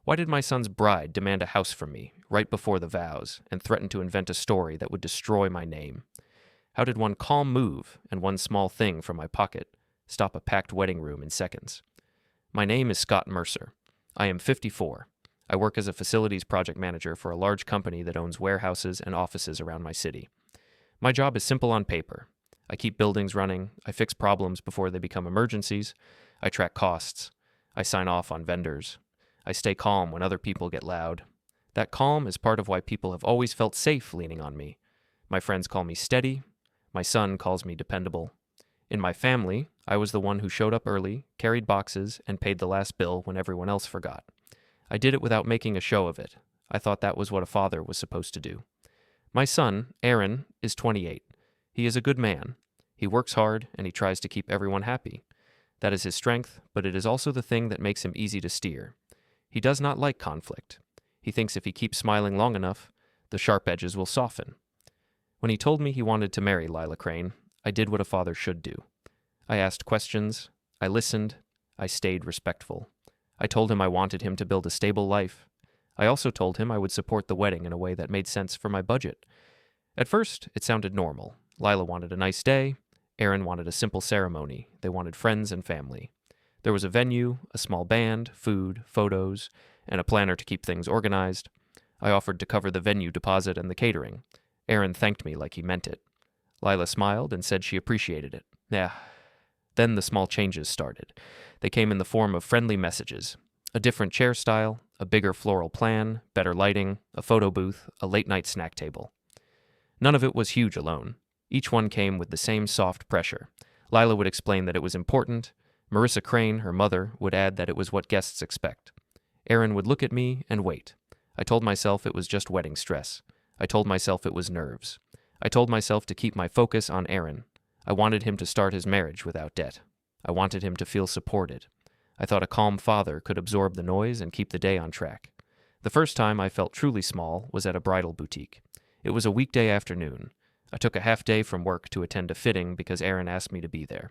Why did my son's bride demand a house from me right before the vows and threaten to invent a story that would destroy my name? How did one calm move and one small thing from my pocket stop a packed wedding room in seconds? My name is Scott Mercer. I am 54. I work as a facilities project manager for a large company that owns warehouses and offices around my city. My job is simple on paper. I keep buildings running, I fix problems before they become emergencies, I track costs, I sign off on vendors, I stay calm when other people get loud. That calm is part of why people have always felt safe leaning on me. My friends call me steady, my son calls me dependable. In my family, I was the one who showed up early, carried boxes, and paid the last bill when everyone else forgot. I did it without making a show of it. I thought that was what a father was supposed to do. My son, Aaron, is 28. He is a good man. He works hard, and he tries to keep everyone happy. That is his strength, but it is also the thing that makes him easy to steer. He does not like conflict. He thinks if he keeps smiling long enough, the sharp edges will soften. When he told me he wanted to marry Lila Crane, I did what a father should do. I asked questions, I listened, I stayed respectful. I told him I wanted him to build a stable life. I also told him I would support the wedding in a way that made sense for my budget. At first, it sounded normal. Lila wanted a nice day. Aaron wanted a simple ceremony. They wanted friends and family. There was a venue, a small band, food, photos, and a planner to keep things organized. I offered to cover the venue deposit and the catering. Aaron thanked me like he meant it. Lila smiled and said she appreciated it. Yeah. Then the small changes started. They came in the form of friendly messages. A different chair style, a bigger floral plan, better lighting, a photo booth, a late-night snack table. None of it was huge alone. Each one came with the same soft pressure. Lila would explain that it was important. Marissa Crane, her mother, would add that it was what guests expect. Aaron would look at me and wait. I told myself it was just wedding stress. I told myself it was nerves. I told myself to keep my focus on Aaron. I wanted him to start his marriage without debt. I wanted him to feel supported. I thought a calm father could absorb the noise and keep the day on track. The first time I felt truly small was at a bridal boutique. It was a weekday afternoon. I took a half day from work to attend a fitting because Aaron asked me to be there.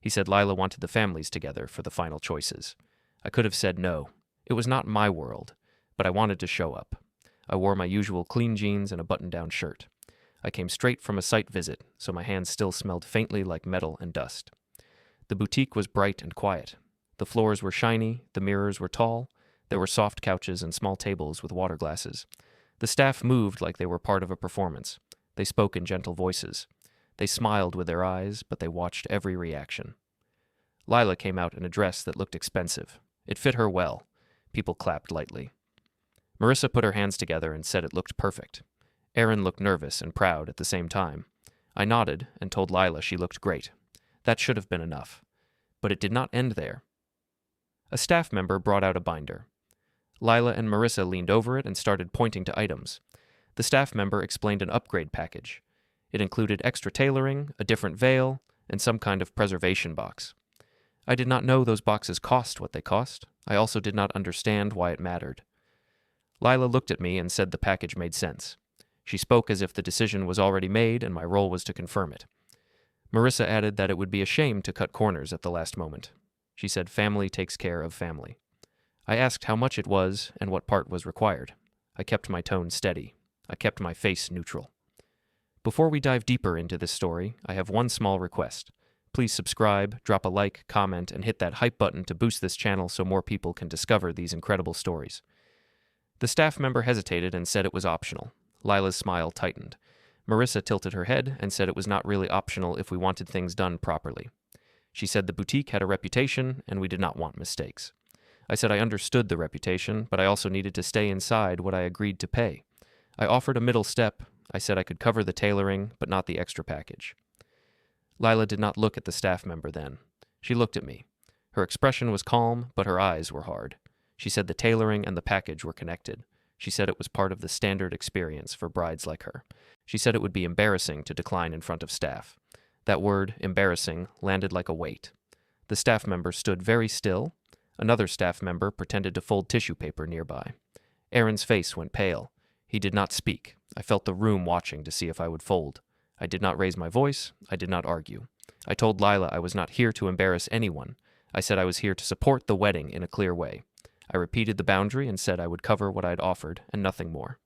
He said Lila wanted the families together for the final choices. I could have said no. It was not my world, but I wanted to show up. I wore my usual clean jeans and a button-down shirt. I came straight from a site visit, so my hands still smelled faintly like metal and dust. The boutique was bright and quiet. The floors were shiny, the mirrors were tall, there were soft couches and small tables with water glasses. The staff moved like they were part of a performance. They spoke in gentle voices. They smiled with their eyes, but they watched every reaction. Lila came out in a dress that looked expensive. It fit her well. People clapped lightly. Marissa put her hands together and said it looked perfect. Aaron looked nervous and proud at the same time. I nodded and told Lila she looked great. That should have been enough. But it did not end there. A staff member brought out a binder. Lila and Marissa leaned over it and started pointing to items. The staff member explained an upgrade package. It included extra tailoring, a different veil, and some kind of preservation box. I did not know those boxes cost what they cost. I also did not understand why it mattered. Lila looked at me and said the package made sense. She spoke as if the decision was already made and my role was to confirm it. Marissa added that it would be a shame to cut corners at the last moment. She said family takes care of family. I asked how much it was and what part was required. I kept my tone steady. I kept my face neutral. Before we dive deeper into this story, I have one small request. Please subscribe, drop a like, comment, and hit that hype button to boost this channel so more people can discover these incredible stories. The staff member hesitated and said it was optional. Lila's smile tightened. Marissa tilted her head and said it was not really optional if we wanted things done properly. She said the boutique had a reputation and we did not want mistakes. I said I understood the reputation, but I also needed to stay inside what I agreed to pay. I offered a middle step. I said I could cover the tailoring, but not the extra package. Lila did not look at the staff member then. She looked at me. Her expression was calm, but her eyes were hard. She said the tailoring and the package were connected. She said it was part of the standard experience for brides like her. She said it would be embarrassing to decline in front of staff. That word, embarrassing, landed like a weight. The staff member stood very still. Another staff member pretended to fold tissue paper nearby. Aaron's face went pale. He did not speak. I felt the room watching to see if I would fold. I did not raise my voice. I did not argue. I told Lila I was not here to embarrass anyone. I said I was here to support the wedding in a clear way. I repeated the boundary and said I would cover what I had offered and nothing more.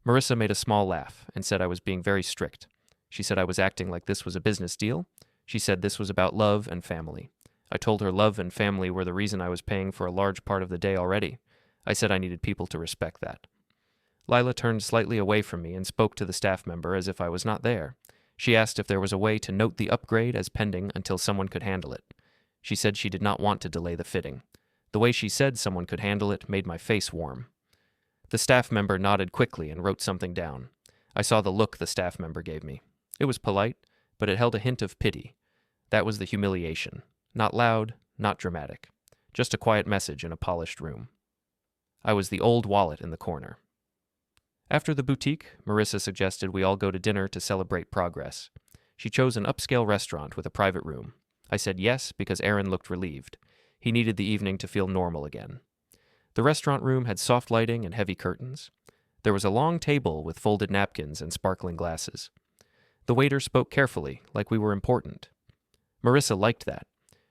Marissa made a small laugh and said I was being very strict. She said I was acting like this was a business deal. She said this was about love and family. I told her love and family were the reason I was paying for a large part of the day already. I said I needed people to respect that. Lila turned slightly away from me and spoke to the staff member as if I was not there. She asked if there was a way to note the upgrade as pending until someone could handle it. She said she did not want to delay the fitting. The way she said someone could handle it made my face warm. The staff member nodded quickly and wrote something down. I saw the look the staff member gave me. It was polite, but it held a hint of pity. That was the humiliation. Not loud, not dramatic. Just a quiet message in a polished room. I was the old wallet in the corner. After the boutique, Marissa suggested we all go to dinner to celebrate progress. She chose an upscale restaurant with a private room. I said yes because Aaron looked relieved. He needed the evening to feel normal again. The restaurant room had soft lighting and heavy curtains. There was a long table with folded napkins and sparkling glasses. The waiter spoke carefully, like we were important. Marissa liked that.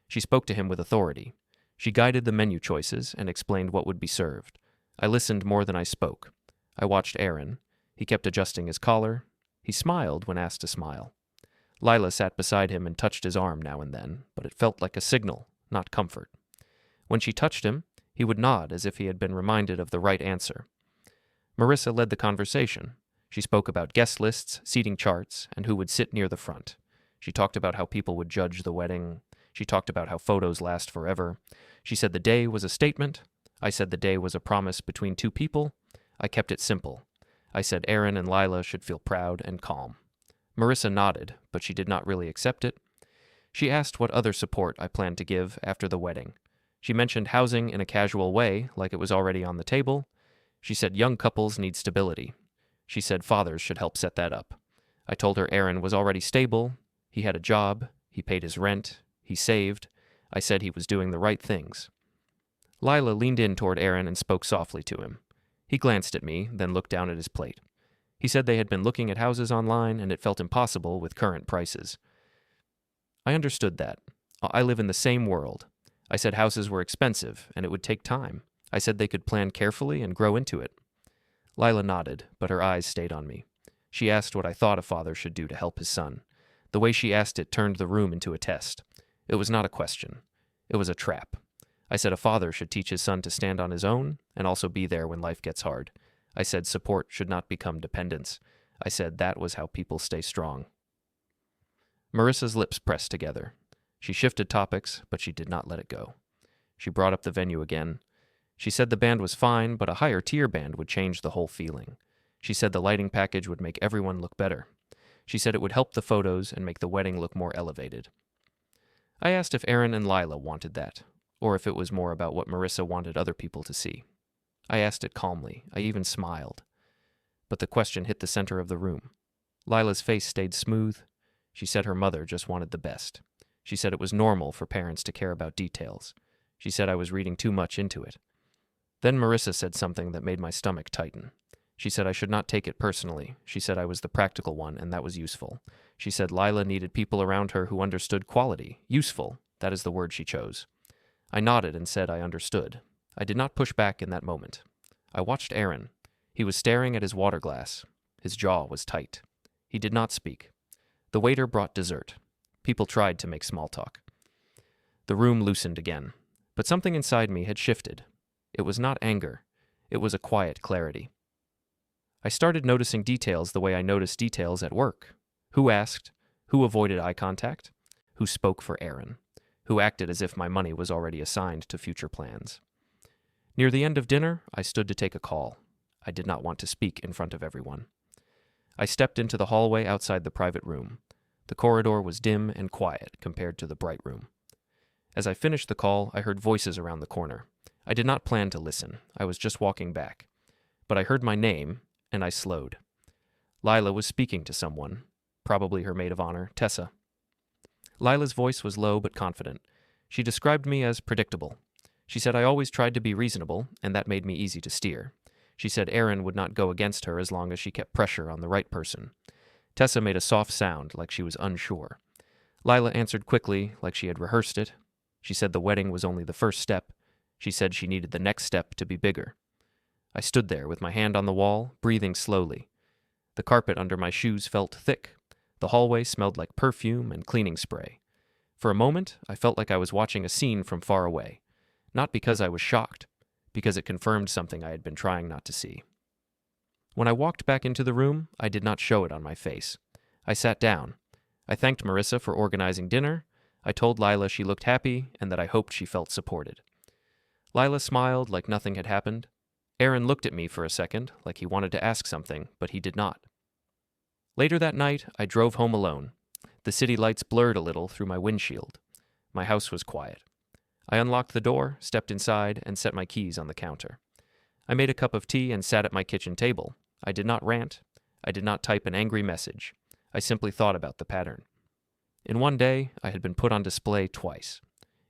She spoke to him with authority. She guided the menu choices and explained what would be served. I listened more than I spoke. I watched Aaron. He kept adjusting his collar. He smiled when asked to smile. Lila sat beside him and touched his arm now and then, but it felt like a signal, not comfort. When she touched him, he would nod as if he had been reminded of the right answer. Marissa led the conversation. She spoke about guest lists, seating charts, and who would sit near the front. She talked about how people would judge the wedding. She talked about how photos last forever. She said the day was a statement. I said the day was a promise between two people. I kept it simple. I said Aaron and Lila should feel proud and calm. Marissa nodded, but she did not really accept it. She asked what other support I planned to give after the wedding. She mentioned housing in a casual way, like it was already on the table. She said young couples need stability. She said fathers should help set that up. I told her Aaron was already stable. He had a job. He paid his rent. He saved. I said he was doing the right things. Lila leaned in toward Aaron and spoke softly to him. He glanced at me, then looked down at his plate. He said they had been looking at houses online, and it felt impossible with current prices. I understood that. I live in the same world. I said houses were expensive, and it would take time. I said they could plan carefully and grow into it. Lila nodded, but her eyes stayed on me. She asked what I thought a father should do to help his son. The way she asked it turned the room into a test. It was not a question. It was a trap. I said a father should teach his son to stand on his own and also be there when life gets hard. I said support should not become dependence. I said that was how people stay strong. Marissa's lips pressed together. She shifted topics, but she did not let it go. She brought up the venue again. She said the band was fine, but a higher tier band would change the whole feeling. She said the lighting package would make everyone look better. She said it would help the photos and make the wedding look more elevated. I asked if Aaron and Lila wanted that, or if it was more about what Marissa wanted other people to see. I asked it calmly. I even smiled. But the question hit the center of the room. Lila's face stayed smooth. She said her mother just wanted the best. She said it was normal for parents to care about details. She said I was reading too much into it. Then Marissa said something that made my stomach tighten. She said I should not take it personally. She said I was the practical one, and that was useful. She said Lila needed people around her who understood quality. Useful, that is the word she chose. I nodded and said I understood. I did not push back in that moment. I watched Aaron. He was staring at his water glass. His jaw was tight. He did not speak. The waiter brought dessert. People tried to make small talk. The room loosened again, but something inside me had shifted. It was not anger. It was a quiet clarity. I started noticing details the way I noticed details at work. Who asked? Who avoided eye contact? Who spoke for Aaron? Who acted as if my money was already assigned to future plans? Near the end of dinner, I stood to take a call. I did not want to speak in front of everyone. I stepped into the hallway outside the private room. The corridor was dim and quiet compared to the bright room. As I finished the call, I heard voices around the corner. I did not plan to listen. I was just walking back. But I heard my name, and I slowed. Lila was speaking to someone, probably her maid of honor, Tessa. Lila's voice was low but confident. She described me as predictable. She said I always tried to be reasonable, and that made me easy to steer. She said Aaron would not go against her as long as she kept pressure on the right person. Tessa made a soft sound, like she was unsure. Lila answered quickly, like she had rehearsed it. She said the wedding was only the first step. She said she needed the next step to be bigger. I stood there with my hand on the wall, breathing slowly. The carpet under my shoes felt thick. The hallway smelled like perfume and cleaning spray. For a moment, I felt like I was watching a scene from far away. Not because I was shocked, because it confirmed something I had been trying not to see. When I walked back into the room, I did not show it on my face. I sat down. I thanked Marissa for organizing dinner. I told Lila she looked happy and that I hoped she felt supported. Lila smiled like nothing had happened. Aaron looked at me for a second, like he wanted to ask something, but he did not. Later that night, I drove home alone. The city lights blurred a little through my windshield. My house was quiet. I unlocked the door, stepped inside, and set my keys on the counter. I made a cup of tea and sat at my kitchen table. I did not rant. I did not type an angry message. I simply thought about the pattern. In one day, I had been put on display twice.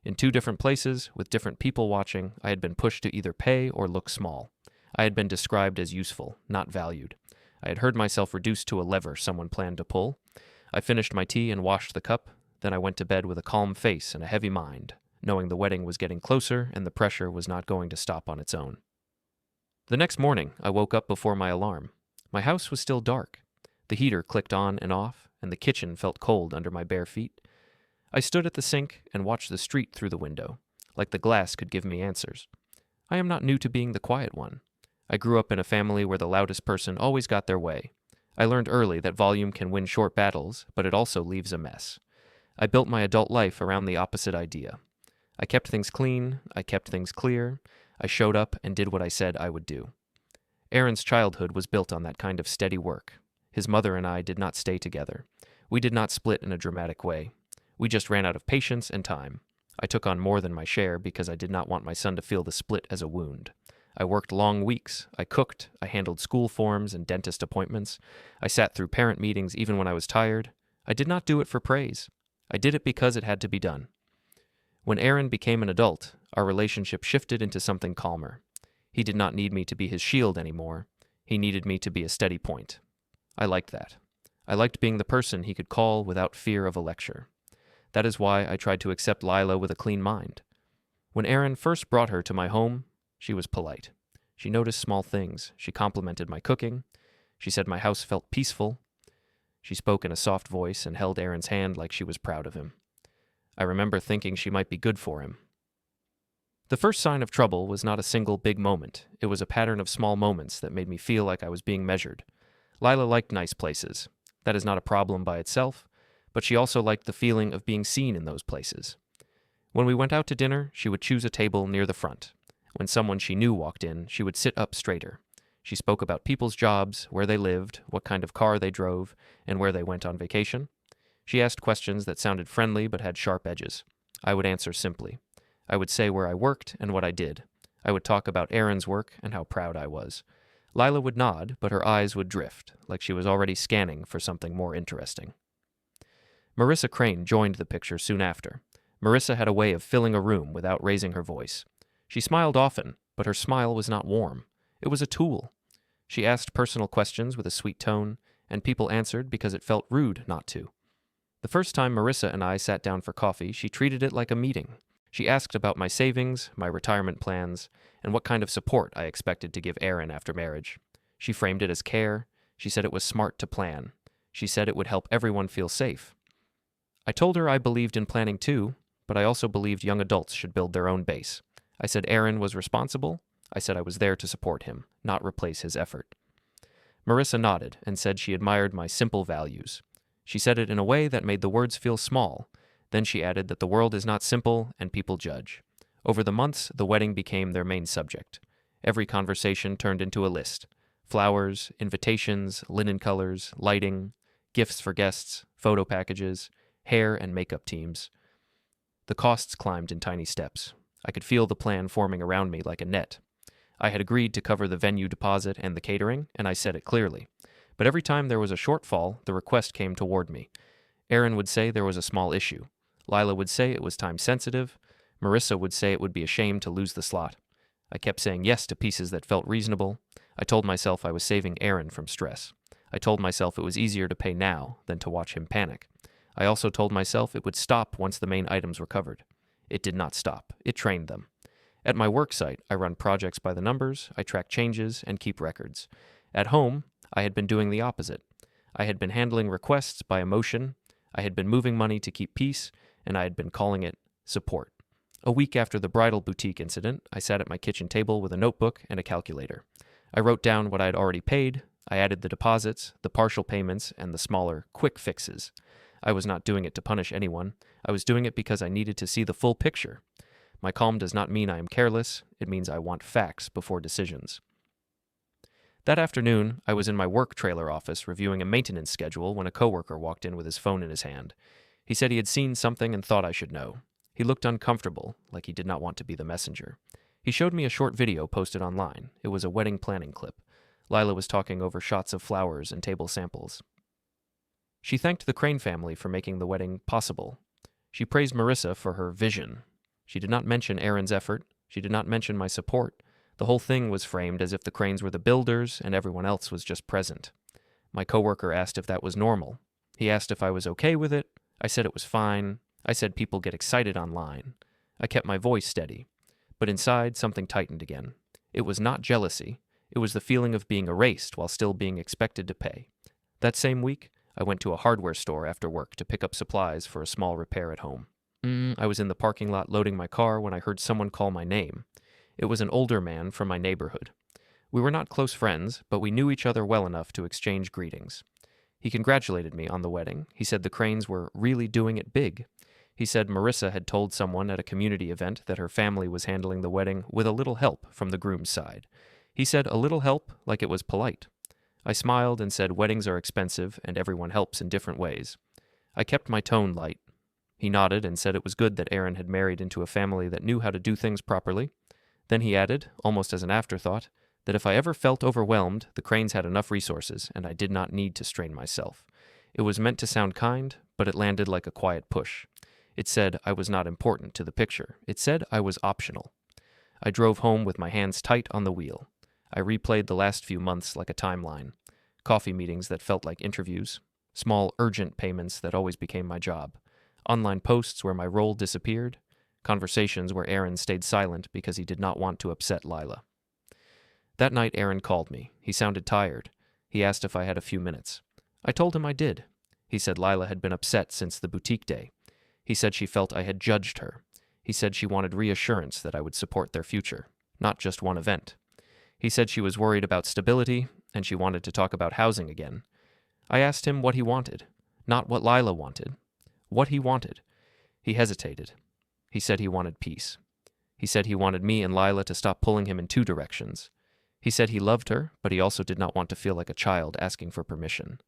In two different places, with different people watching, I had been pushed to either pay or look small. I had been described as useful, not valued. I had heard myself reduced to a lever someone planned to pull. I finished my tea and washed the cup. Then I went to bed with a calm face and a heavy mind, knowing the wedding was getting closer and the pressure was not going to stop on its own. The next morning, I woke up before my alarm. My house was still dark. The heater clicked on and off, and the kitchen felt cold under my bare feet. I stood at the sink and watched the street through the window, like the glass could give me answers. I am not new to being the quiet one. I grew up in a family where the loudest person always got their way. I learned early that volume can win short battles, but it also leaves a mess. I built my adult life around the opposite idea. I kept things clean, I kept things clear, I showed up and did what I said I would do. Aaron's childhood was built on that kind of steady work. His mother and I did not stay together. We did not split in a dramatic way. We just ran out of patience and time. I took on more than my share because I did not want my son to feel the split as a wound. I worked long weeks. I cooked. I handled school forms and dentist appointments. I sat through parent meetings even when I was tired. I did not do it for praise. I did it because it had to be done. When Aaron became an adult, our relationship shifted into something calmer. He did not need me to be his shield anymore. He needed me to be a steady point. I liked that. I liked being the person he could call without fear of a lecture. That is why I tried to accept Lila with a clean mind. When Aaron first brought her to my home, she was polite. She noticed small things. She complimented my cooking. She said my house felt peaceful. She spoke in a soft voice and held Aaron's hand like she was proud of him. I remember thinking she might be good for him. The first sign of trouble was not a single big moment. It was a pattern of small moments that made me feel like I was being measured. Lila liked nice places. That is not a problem by itself, but she also liked the feeling of being seen in those places. When we went out to dinner, she would choose a table near the front. When someone she knew walked in, she would sit up straighter. She spoke about people's jobs, where they lived, what kind of car they drove, and where they went on vacation. She asked questions that sounded friendly but had sharp edges. I would answer simply. I would say where I worked and what I did. I would talk about Aaron's work and how proud I was. Lila would nod, but her eyes would drift, like she was already scanning for something more interesting. Lila Crane joined the picture soon after. Marissa had a way of filling a room without raising her voice. She smiled often, but her smile was not warm. It was a tool. She asked personal questions with a sweet tone, and people answered because it felt rude not to. The first time Marissa and I sat down for coffee, she treated it like a meeting. She asked about my savings, my retirement plans, and what kind of support I expected to give Aaron after marriage. She framed it as care. She said it was smart to plan. She said it would help everyone feel safe. I told her I believed in planning too, but I also believed young adults should build their own base. I said Aaron was responsible. I said I was there to support him, not replace his effort. Marissa nodded and said she admired my simple values. She said it in a way that made the words feel small. Then she added that the world is not simple and people judge. Over the months, the wedding became their main subject. Every conversation turned into a list. Flowers, invitations, linen colors, lighting, gifts for guests, photo packages, hair and makeup teams. The costs climbed in tiny steps. I could feel the plan forming around me like a net. I had agreed to cover the venue deposit and the catering, and I said it clearly. But every time there was a shortfall, the request came toward me. Aaron would say there was a small issue. Lila would say it was time-sensitive. Marissa would say it would be a shame to lose the slot. I kept saying yes to pieces that felt reasonable. I told myself I was saving Aaron from stress. I told myself it was easier to pay now than to watch him panic. I also told myself it would stop once the main items were covered. It did not stop. It trained them. At my work site, I run projects by the numbers, I track changes, and keep records. At home, I had been doing the opposite. I had been handling requests by emotion, I had been moving money to keep peace, and I had been calling it support. A week after the bridal boutique incident, I sat at my kitchen table with a notebook and a calculator. I wrote down what I had already paid, I added the deposits, the partial payments, and the smaller, quick fixes. I was not doing it to punish anyone. I was doing it because I needed to see the full picture. My calm does not mean I am careless. It means I want facts before decisions. That afternoon, I was in my work trailer office reviewing a maintenance schedule when a coworker walked in with his phone in his hand. He said he had seen something and thought I should know. He looked uncomfortable, like he did not want to be the messenger. He showed me a short video posted online. It was a wedding planning clip. Lila was talking over shots of flowers and table samples. She thanked the Crane family for making the wedding possible. She praised Marissa for her vision. She did not mention Aaron's effort. She did not mention my support. The whole thing was framed as if the Cranes were the builders and everyone else was just present. My coworker asked if that was normal. He asked if I was okay with it. I said it was fine. I said people get excited online. I kept my voice steady. But inside, something tightened again. It was not jealousy. It was the feeling of being erased while still being expected to pay. That same week, I went to a hardware store after work to pick up supplies for a small repair at home. I was in the parking lot loading my car when I heard someone call my name. It was an older man from my neighborhood. We were not close friends, but we knew each other well enough to exchange greetings. He congratulated me on the wedding. He said the Cranes were really doing it big. He said Marissa had told someone at a community event that her family was handling the wedding with a little help from the groom's side. He said a little help like it was polite. I smiled and said weddings are expensive and everyone helps in different ways. I kept my tone light. He nodded and said it was good that Aaron had married into a family that knew how to do things properly. Then he added, almost as an afterthought, that if I ever felt overwhelmed, the Cranes had enough resources and I did not need to strain myself. It was meant to sound kind, but it landed like a quiet push. It said I was not important to the picture. It said I was optional. I drove home with my hands tight on the wheel. I replayed the last few months like a timeline. Coffee meetings that felt like interviews. Small, urgent payments that always became my job. Online posts where my role disappeared. Conversations where Aaron stayed silent because he did not want to upset Lila. That night Aaron called me. He sounded tired. He asked if I had a few minutes. I told him I did. He said Lila had been upset since the boutique day. He said she felt I had judged her. He said she wanted reassurance that I would support their future, not just one event. He said she was worried about stability, and she wanted to talk about housing again. I asked him what he wanted, not what Lila wanted. What he wanted. He hesitated. He said he wanted peace. He said he wanted me and Lila to stop pulling him in two directions. He said he loved her, but he also did not want to feel like a child asking for permission.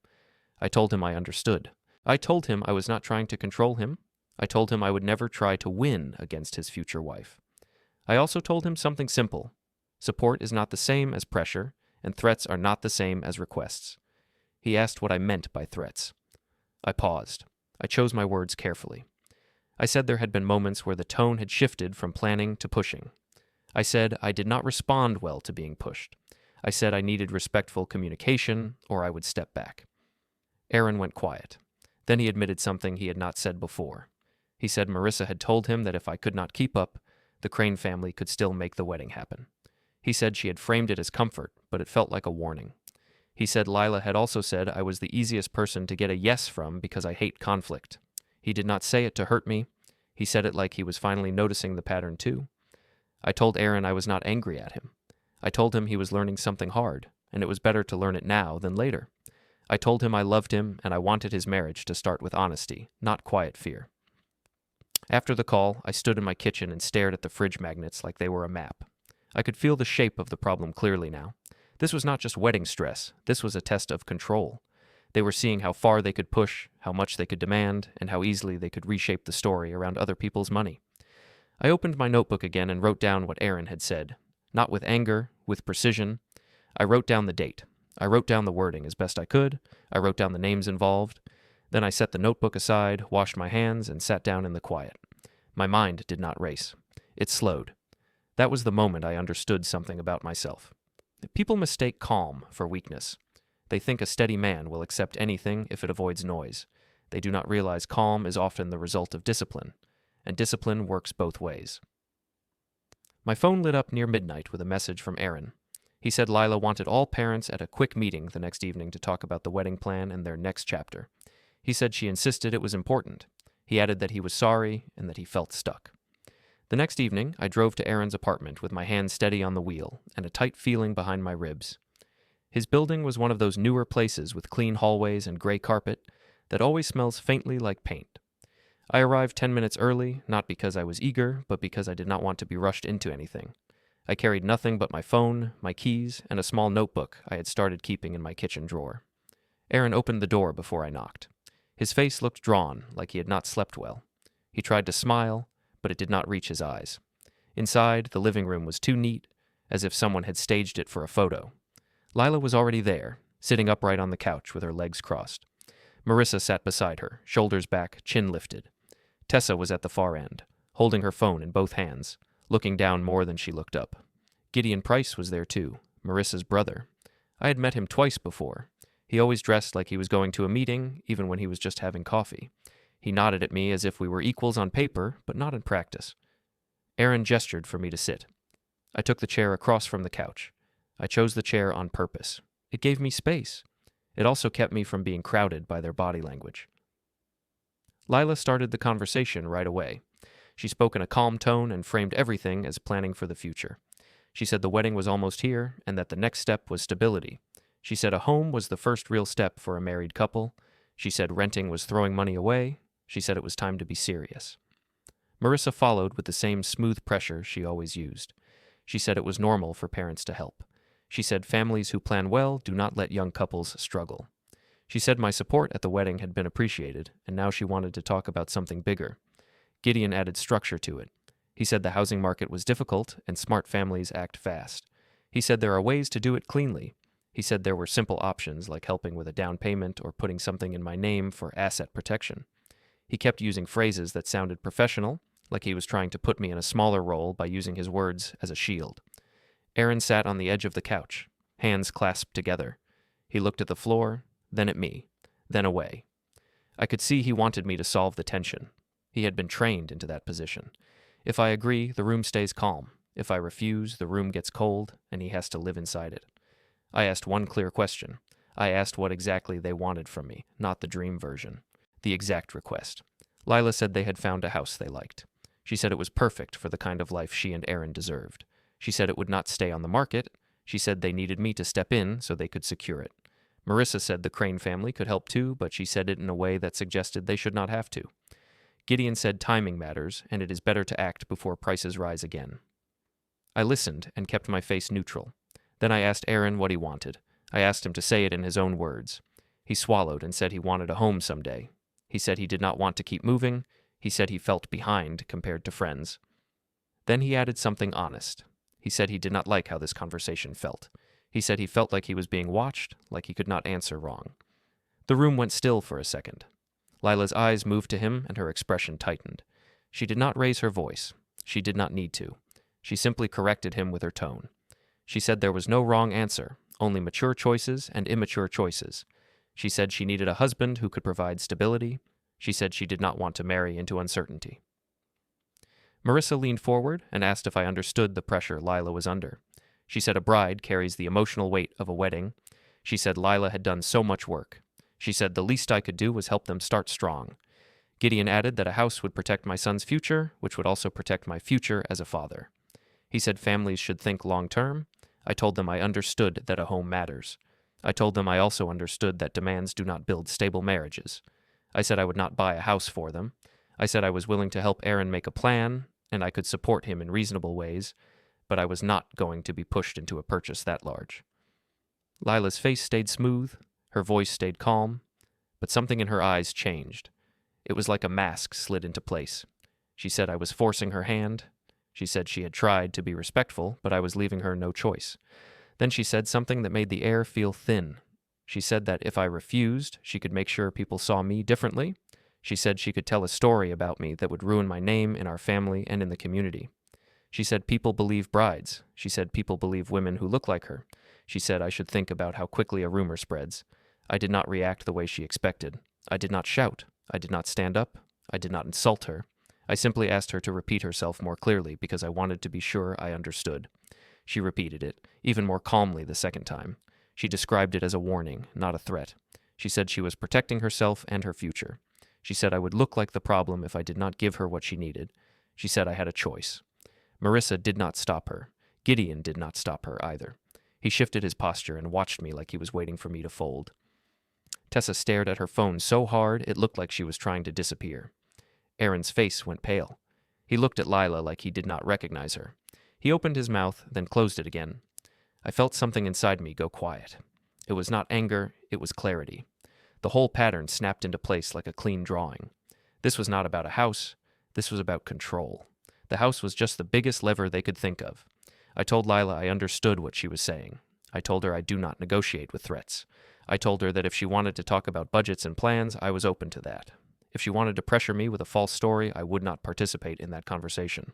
I told him I understood. I told him I was not trying to control him. I told him I would never try to win against his future wife. I also told him something simple. Support is not the same as pressure, and threats are not the same as requests. He asked what I meant by threats. I paused. I chose my words carefully. I said there had been moments where the tone had shifted from planning to pushing. I said I did not respond well to being pushed. I said I needed respectful communication, or I would step back. Aaron went quiet. Then he admitted something he had not said before. He said Marissa had told him that if I could not keep up, the Crane family could still make the wedding happen. He said she had framed it as comfort, but it felt like a warning. He said Lila had also said I was the easiest person to get a yes from because I hate conflict. He did not say it to hurt me. He said it like he was finally noticing the pattern too. I told Aaron I was not angry at him. I told him he was learning something hard, and it was better to learn it now than later. I told him I loved him and I wanted his marriage to start with honesty, not quiet fear. After the call, I stood in my kitchen and stared at the fridge magnets like they were a map. I could feel the shape of the problem clearly now. This was not just wedding stress. This was a test of control. They were seeing how far they could push, how much they could demand, and how easily they could reshape the story around other people's money. I opened my notebook again and wrote down what Aaron had said. Not with anger, with precision. I wrote down the date. I wrote down the wording as best I could. I wrote down the names involved. Then I set the notebook aside, washed my hands, and sat down in the quiet. My mind did not race. It slowed. That was the moment I understood something about myself. People mistake calm for weakness. They think a steady man will accept anything if it avoids noise. They do not realize calm is often the result of discipline, and discipline works both ways. My phone lit up near midnight with a message from Aaron. He said Lila wanted all parents at a quick meeting the next evening to talk about the wedding plan and their next chapter. He said she insisted it was important. He added that he was sorry and that he felt stuck. The next evening, I drove to Aaron's apartment with my hand steady on the wheel and a tight feeling behind my ribs. His building was one of those newer places with clean hallways and gray carpet that always smells faintly like paint. I arrived 10 minutes early, not because I was eager, but because I did not want to be rushed into anything. I carried nothing but my phone, my keys, and a small notebook I had started keeping in my kitchen drawer. Aaron opened the door before I knocked. His face looked drawn, like he had not slept well. He tried to smile, but it did not reach his eyes. Inside, the living room was too neat, as if someone had staged it for a photo. Lila was already there, sitting upright on the couch with her legs crossed. Marissa sat beside her, shoulders back, chin lifted. Tessa was at the far end, holding her phone in both hands, looking down more than she looked up. Gideon Price was there too, Marissa's brother. I had met him twice before. He always dressed like he was going to a meeting, even when he was just having coffee. He nodded at me as if we were equals on paper, but not in practice. Aaron gestured for me to sit. I took the chair across from the couch. I chose the chair on purpose. It gave me space. It also kept me from being crowded by their body language. Lila started the conversation right away. She spoke in a calm tone and framed everything as planning for the future. She said the wedding was almost here and that the next step was stability. She said a home was the first real step for a married couple. She said renting was throwing money away. She said it was time to be serious. Marissa followed with the same smooth pressure she always used. She said it was normal for parents to help. She said families who plan well do not let young couples struggle. She said my support at the wedding had been appreciated, and now she wanted to talk about something bigger. Gideon added structure to it. He said the housing market was difficult and smart families act fast. He said there are ways to do it cleanly. He said there were simple options like helping with a down payment or putting something in my name for asset protection. He kept using phrases that sounded professional, like he was trying to put me in a smaller role by using his words as a shield. Aaron sat on the edge of the couch, hands clasped together. He looked at the floor, then at me, then away. I could see he wanted me to solve the tension. He had been trained into that position. If I agree, the room stays calm. If I refuse, the room gets cold, and he has to live inside it. I asked one clear question. I asked what exactly they wanted from me, not the dream version. The exact request. Lila said they had found a house they liked. She said it was perfect for the kind of life she and Aaron deserved. She said it would not stay on the market. She said they needed me to step in so they could secure it. Marissa said the Crane family could help too, but she said it in a way that suggested they should not have to. Gideon said timing matters, and it is better to act before prices rise again. I listened and kept my face neutral. Then I asked Aaron what he wanted. I asked him to say it in his own words. He swallowed and said he wanted a home someday. He said he did not want to keep moving. He said he felt behind compared to friends. Then he added something honest. He said he did not like how this conversation felt. He said he felt like he was being watched, like he could not answer wrong. The room went still for a second. Lila's eyes moved to him and her expression tightened. She did not raise her voice. She did not need to. She simply corrected him with her tone. She said there was no wrong answer, only mature choices and immature choices. She said she needed a husband who could provide stability. She said she did not want to marry into uncertainty. Marissa leaned forward and asked if I understood the pressure Lila was under. She said a bride carries the emotional weight of a wedding. She said Lila had done so much work. She said the least I could do was help them start strong. Gideon added that a house would protect my son's future, which would also protect my future as a father. He said families should think long-term. I told them I understood that a home matters. I told them I also understood that demands do not build stable marriages. I said I would not buy a house for them. I said I was willing to help Aaron make a plan, and I could support him in reasonable ways, but I was not going to be pushed into a purchase that large. Lila's face stayed smooth, her voice stayed calm, but something in her eyes changed. It was like a mask slid into place. She said I was forcing her hand. She said she had tried to be respectful, but I was leaving her no choice. Then she said something that made the air feel thin. She said that if I refused, she could make sure people saw me differently. She said she could tell a story about me that would ruin my name in our family and in the community. She said people believe brides. She said people believe women who look like her. She said I should think about how quickly a rumor spreads. I did not react the way she expected. I did not shout. I did not stand up. I did not insult her. I simply asked her to repeat herself more clearly because I wanted to be sure I understood. She repeated it, even more calmly the second time. She described it as a warning, not a threat. She said she was protecting herself and her future. She said I would look like the problem if I did not give her what she needed. She said I had a choice. Marissa did not stop her. Gideon did not stop her either. He shifted his posture and watched me like he was waiting for me to fold. Tessa stared at her phone so hard it looked like she was trying to disappear. Aaron's face went pale. He looked at Lila like he did not recognize her. He opened his mouth, then closed it again. I felt something inside me go quiet. It was not anger, it was clarity. The whole pattern snapped into place like a clean drawing. This was not about a house, this was about control. The house was just the biggest lever they could think of. I told Lila I understood what she was saying. I told her I do not negotiate with threats. I told her that if she wanted to talk about budgets and plans, I was open to that. If she wanted to pressure me with a false story, I would not participate in that conversation.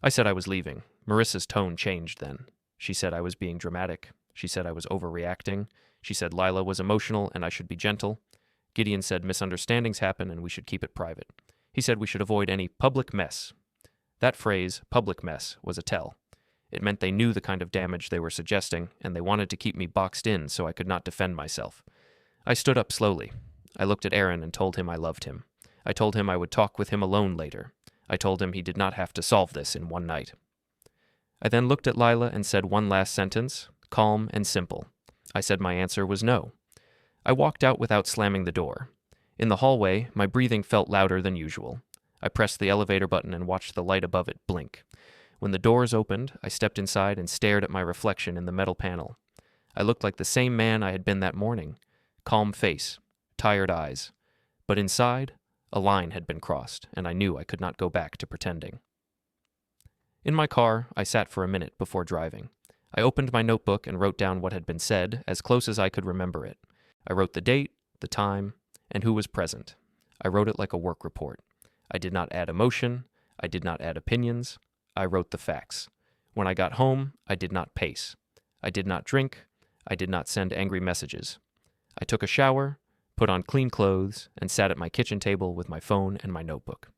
I said I was leaving. Marissa's tone changed then. She said I was being dramatic. She said I was overreacting. She said Lila was emotional and I should be gentle. Gideon said misunderstandings happen and we should keep it private. He said we should avoid any public mess. That phrase, public mess, was a tell. It meant they knew the kind of damage they were suggesting, and they wanted to keep me boxed in so I could not defend myself. I stood up slowly. I looked at Aaron and told him I loved him. I told him I would talk with him alone later. I told him he did not have to solve this in one night. I then looked at Lila and said one last sentence, calm and simple. I said my answer was no. I walked out without slamming the door. In the hallway, my breathing felt louder than usual. I pressed the elevator button and watched the light above it blink. When the doors opened, I stepped inside and stared at my reflection in the metal panel. I looked like the same man I had been that morning. Calm face, tired eyes. But inside, a line had been crossed, and I knew I could not go back to pretending. In my car, I sat for a minute before driving. I opened my notebook and wrote down what had been said, as close as I could remember it. I wrote the date, the time, and who was present. I wrote it like a work report. I did not add emotion. I did not add opinions. I wrote the facts. When I got home, I did not pace. I did not drink. I did not send angry messages. I took a shower, put on clean clothes, and sat at my kitchen table with my phone and my notebook.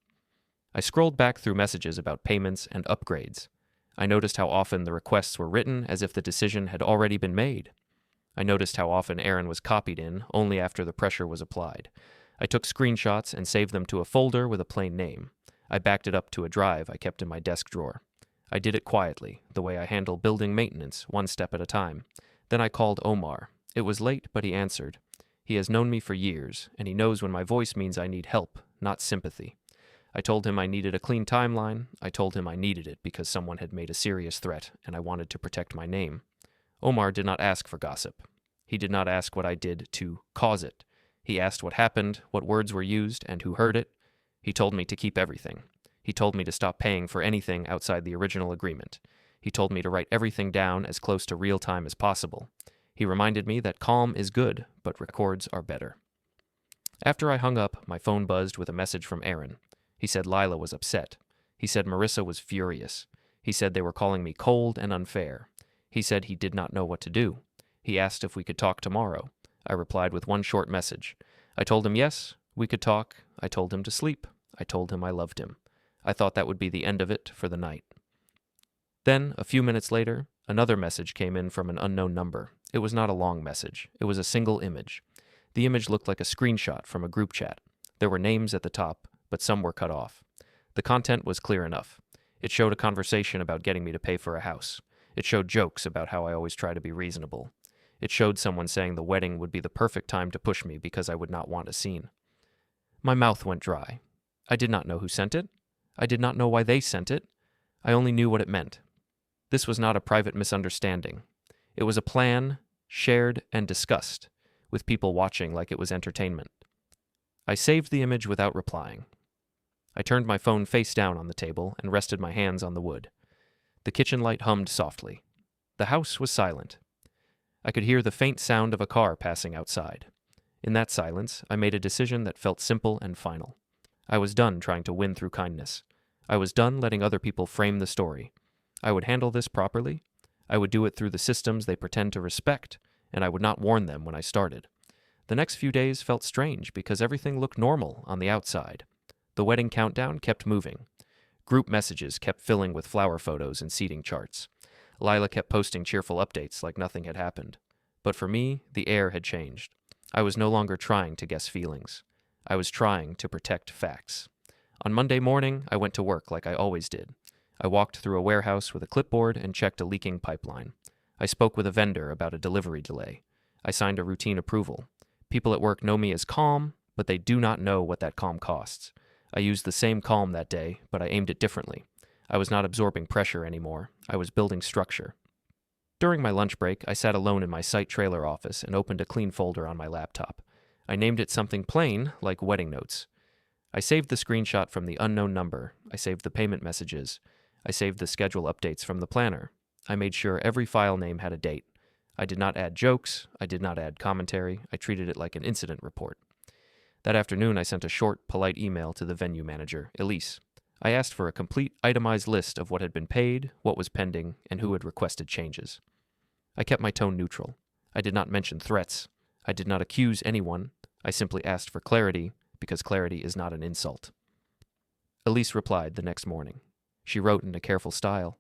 I scrolled back through messages about payments and upgrades. I noticed how often the requests were written as if the decision had already been made. I noticed how often Aaron was copied in only after the pressure was applied. I took screenshots and saved them to a folder with a plain name. I backed it up to a drive I kept in my desk drawer. I did it quietly, the way I handle building maintenance, one step at a time. Then I called Omar. It was late, but he answered. He has known me for years, and he knows when my voice means I need help, not sympathy. I told him I needed a clean timeline. I told him I needed it because someone had made a serious threat, and I wanted to protect my name. Omar did not ask for gossip. He did not ask what I did to cause it. He asked what happened, what words were used, and who heard it. He told me to keep everything. He told me to stop paying for anything outside the original agreement. He told me to write everything down as close to real time as possible. He reminded me that calm is good, but records are better. After I hung up, my phone buzzed with a message from Aaron. He said Lila was upset. He said Marissa was furious. He said they were calling me cold and unfair. He said he did not know what to do. He asked if we could talk tomorrow. I replied with one short message. I told him yes, we could talk. I told him to sleep. I told him I loved him. I thought that would be the end of it for the night. Then, a few minutes later, another message came in from an unknown number. It was not a long message. It was a single image. The image looked like a screenshot from a group chat. There were names at the top, but some were cut off. The content was clear enough. It showed a conversation about getting me to pay for a house. It showed jokes about how I always try to be reasonable. It showed someone saying the wedding would be the perfect time to push me because I would not want a scene. My mouth went dry. I did not know who sent it. I did not know why they sent it. I only knew what it meant. This was not a private misunderstanding. It was a plan, shared and discussed, with people watching like it was entertainment. I saved the image without replying. I turned my phone face down on the table and rested my hands on the wood. The kitchen light hummed softly. The house was silent. I could hear the faint sound of a car passing outside. In that silence, I made a decision that felt simple and final. I was done trying to win through kindness. I was done letting other people frame the story. I would handle this properly. I would do it through the systems they pretend to respect, and I would not warn them when I started. The next few days felt strange because everything looked normal on the outside. The wedding countdown kept moving. Group messages kept filling with flower photos and seating charts. Lila kept posting cheerful updates like nothing had happened. But for me, the air had changed. I was no longer trying to guess feelings. I was trying to protect facts. On Monday morning, I went to work like I always did. I walked through a warehouse with a clipboard and checked a leaking pipeline. I spoke with a vendor about a delivery delay. I signed a routine approval. People at work know me as calm, but they do not know what that calm costs. I used the same calm that day, but I aimed it differently. I was not absorbing pressure anymore. I was building structure. During my lunch break, I sat alone in my site trailer office and opened a clean folder on my laptop. I named it something plain, like wedding notes. I saved the screenshot from the unknown number. I saved the payment messages. I saved the schedule updates from the planner. I made sure every file name had a date. I did not add jokes. I did not add commentary. I treated it like an incident report. That afternoon, I sent a short, polite email to the venue manager, Elise. I asked for a complete, itemized list of what had been paid, what was pending, and who had requested changes. I kept my tone neutral. I did not mention threats. I did not accuse anyone. I simply asked for clarity, because clarity is not an insult. Elise replied the next morning. She wrote in a careful style,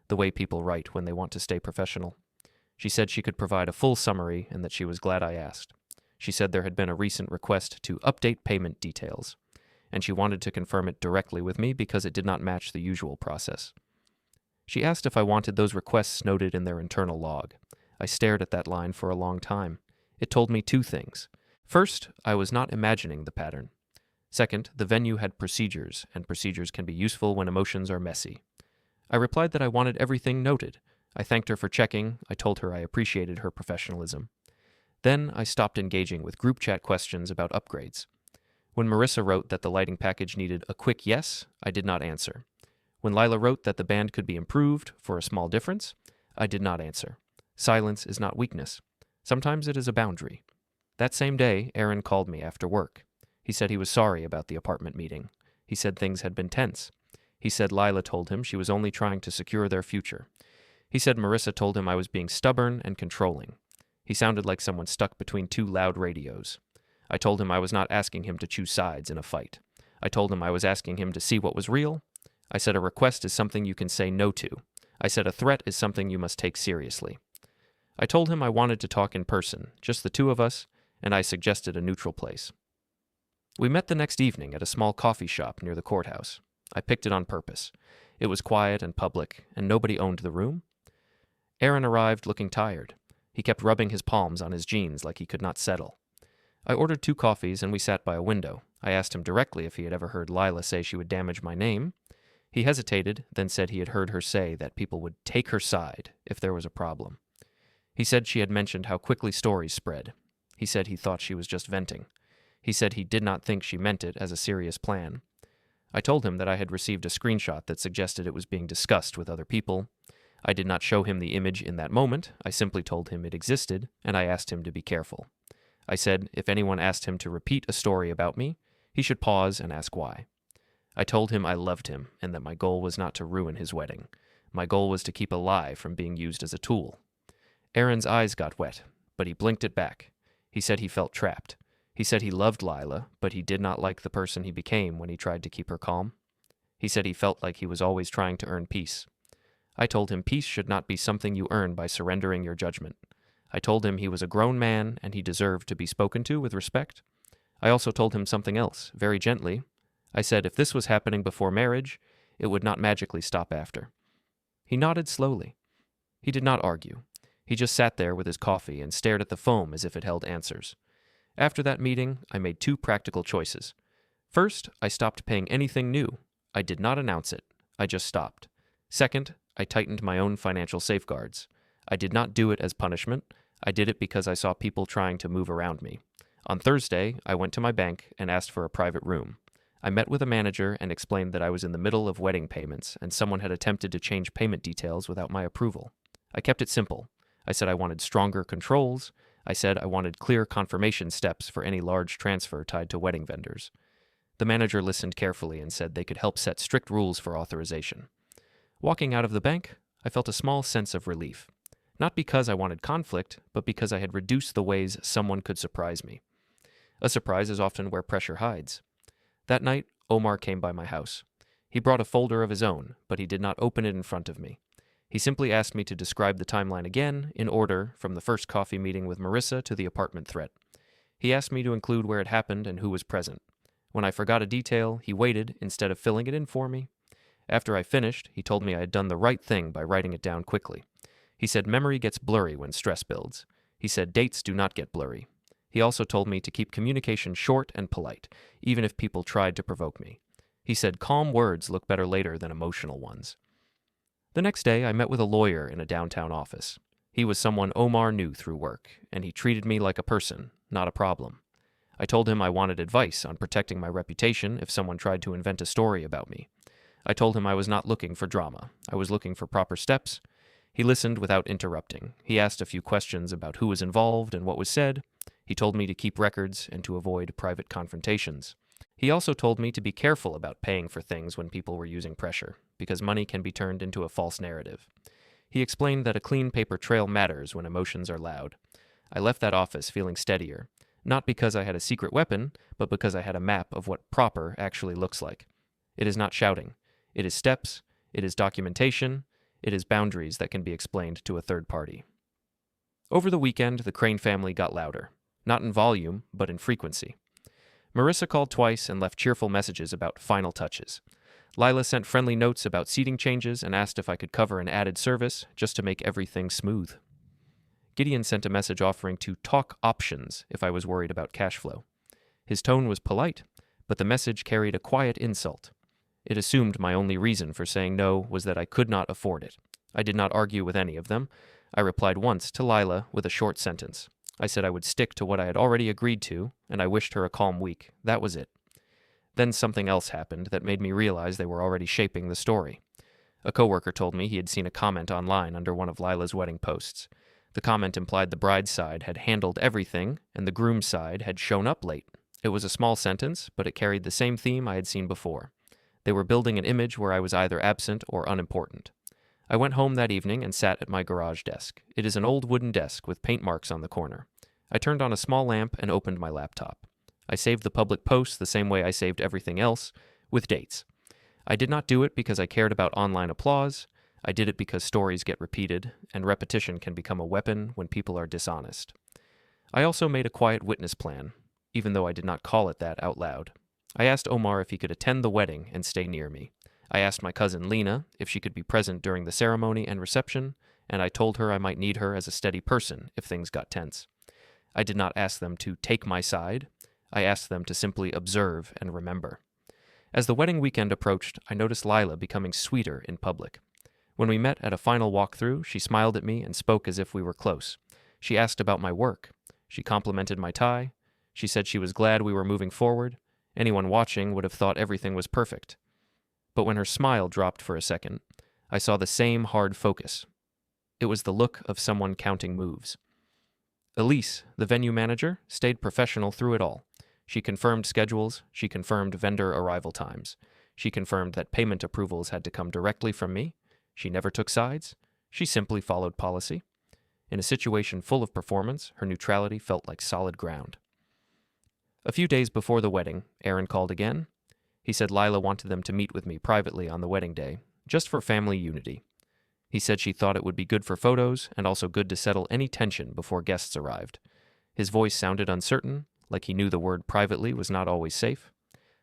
the way people write when they want to stay professional. She said she could provide a full summary and that she was glad I asked. She said there had been a recent request to update payment details, and she wanted to confirm it directly with me because it did not match the usual process. She asked if I wanted those requests noted in their internal log. I stared at that line for a long time. It told me two things. First, I was not imagining the pattern. Second, the venue had procedures, and procedures can be useful when emotions are messy. I replied that I wanted everything noted. I thanked her for checking. I told her I appreciated her professionalism. Then I stopped engaging with group chat questions about upgrades. When Marissa wrote that the lighting package needed a quick yes, I did not answer. When Lila wrote that the band could be improved for a small difference, I did not answer. Silence is not weakness. Sometimes it is a boundary. That same day, Aaron called me after work. He said he was sorry about the apartment meeting. He said things had been tense. He said Lila told him she was only trying to secure their future. He said Marissa told him I was being stubborn and controlling. He sounded like someone stuck between two loud radios. I told him I was not asking him to choose sides in a fight. I told him I was asking him to see what was real. I said a request is something you can say no to. I said a threat is something you must take seriously. I told him I wanted to talk in person, just the two of us, and I suggested a neutral place. We met the next evening at a small coffee shop near the courthouse. I picked it on purpose. It was quiet and public, and nobody owned the room. Aaron arrived looking tired. He kept rubbing his palms on his jeans like he could not settle. I ordered 2 coffees and we sat by a window. I asked him directly if he had ever heard Lila say she would damage my name. He hesitated, then said he had heard her say that people would take her side if there was a problem. He said she had mentioned how quickly stories spread. He said he thought she was just venting. He said he did not think she meant it as a serious plan. I told him that I had received a screenshot that suggested it was being discussed with other people. I did not show him the image in that moment. I simply told him it existed, and I asked him to be careful. I said if anyone asked him to repeat a story about me, he should pause and ask why. I told him I loved him and that my goal was not to ruin his wedding. My goal was to keep a lie from being used as a tool. Aaron's eyes got wet, but he blinked it back. He said he felt trapped. He said he loved Lila, but he did not like the person he became when he tried to keep her calm. He said he felt like he was always trying to earn peace. I told him peace should not be something you earn by surrendering your judgment. I told him he was a grown man and he deserved to be spoken to with respect. I also told him something else, very gently. I said if this was happening before marriage, it would not magically stop after. He nodded slowly. He did not argue. He just sat there with his coffee and stared at the foam as if it held answers. After that meeting, I made 2 practical choices. First, I stopped paying anything new. I did not announce it. I just stopped. Second, I tightened my own financial safeguards. I did not do it as punishment. I did it because I saw people trying to move around me. On Thursday, I went to my bank and asked for a private room. I met with a manager and explained that I was in the middle of wedding payments and someone had attempted to change payment details without my approval. I kept it simple. I said I wanted stronger controls. I said I wanted clear confirmation steps for any large transfer tied to wedding vendors. The manager listened carefully and said they could help set strict rules for authorization. Walking out of the bank, I felt a small sense of relief. Not because I wanted conflict, but because I had reduced the ways someone could surprise me. A surprise is often where pressure hides. That night, Omar came by my house. He brought a folder of his own, but he did not open it in front of me. He simply asked me to describe the timeline again, in order, from the first coffee meeting with Marissa to the apartment threat. He asked me to include where it happened and who was present. When I forgot a detail, he waited instead of filling it in for me. After I finished, he told me I had done the right thing by writing it down quickly. He said memory gets blurry when stress builds. He said dates do not get blurry. He also told me to keep communication short and polite, even if people tried to provoke me. He said calm words look better later than emotional ones. The next day, I met with a lawyer in a downtown office. He was someone Omar knew through work, and he treated me like a person, not a problem. I told him I wanted advice on protecting my reputation if someone tried to invent a story about me. I told him I was not looking for drama. I was looking for proper steps. He listened without interrupting. He asked a few questions about who was involved and what was said. He told me to keep records and to avoid private confrontations. He also told me to be careful about paying for things when people were using pressure, because money can be turned into a false narrative. He explained that a clean paper trail matters when emotions are loud. I left that office feeling steadier, not because I had a secret weapon, but because I had a map of what proper actually looks like. It is not shouting. It is steps. It is documentation. It is boundaries that can be explained to a third party. Over the weekend, the Crane family got louder, not in volume, but in frequency. Marissa called twice and left cheerful messages about final touches. Lila sent friendly notes about seating changes and asked if I could cover an added service just to make everything smooth. Gideon sent a message offering to talk options if I was worried about cash flow. His tone was polite, but the message carried a quiet insult. It assumed my only reason for saying no was that I could not afford it. I did not argue with any of them. I replied once to Lila with a short sentence. I said I would stick to what I had already agreed to, and I wished her a calm week. That was it. Then something else happened that made me realize they were already shaping the story. A coworker told me he had seen a comment online under one of Lila's wedding posts. The comment implied the bride's side had handled everything, and the groom's side had shown up late. It was a small sentence, but it carried the same theme I had seen before. They were building an image where I was either absent or unimportant. I went home that evening and sat at my garage desk. It is an old wooden desk with paint marks on the corner. I turned on a small lamp and opened my laptop. I saved the public posts the same way I saved everything else, with dates. I did not do it because I cared about online applause. I did it because stories get repeated, and repetition can become a weapon when people are dishonest. I also made a quiet witness plan, even though I did not call it that out loud. I asked Omar if he could attend the wedding and stay near me. I asked my cousin Lena if she could be present during the ceremony and reception, and I told her I might need her as a steady person if things got tense. I did not ask them to take my side. I asked them to simply observe and remember. As the wedding weekend approached, I noticed Lila becoming sweeter in public. When we met at a final walkthrough, she smiled at me and spoke as if we were close. She asked about my work. She complimented my tie. She said she was glad we were moving forward. Anyone watching would have thought everything was perfect. But when her smile dropped for a second, I saw the same hard focus. It was the look of someone counting moves. Elise, the venue manager, stayed professional through it all. She confirmed schedules. She confirmed vendor arrival times. She confirmed that payment approvals had to come directly from me. She never took sides. She simply followed policy. In a situation full of performance, her neutrality felt like solid ground. A few days before the wedding, Aaron called again. He said Lila wanted them to meet with me privately on the wedding day, just for family unity. He said she thought it would be good for photos and also good to settle any tension before guests arrived. His voice sounded uncertain, like he knew the word privately was not always safe.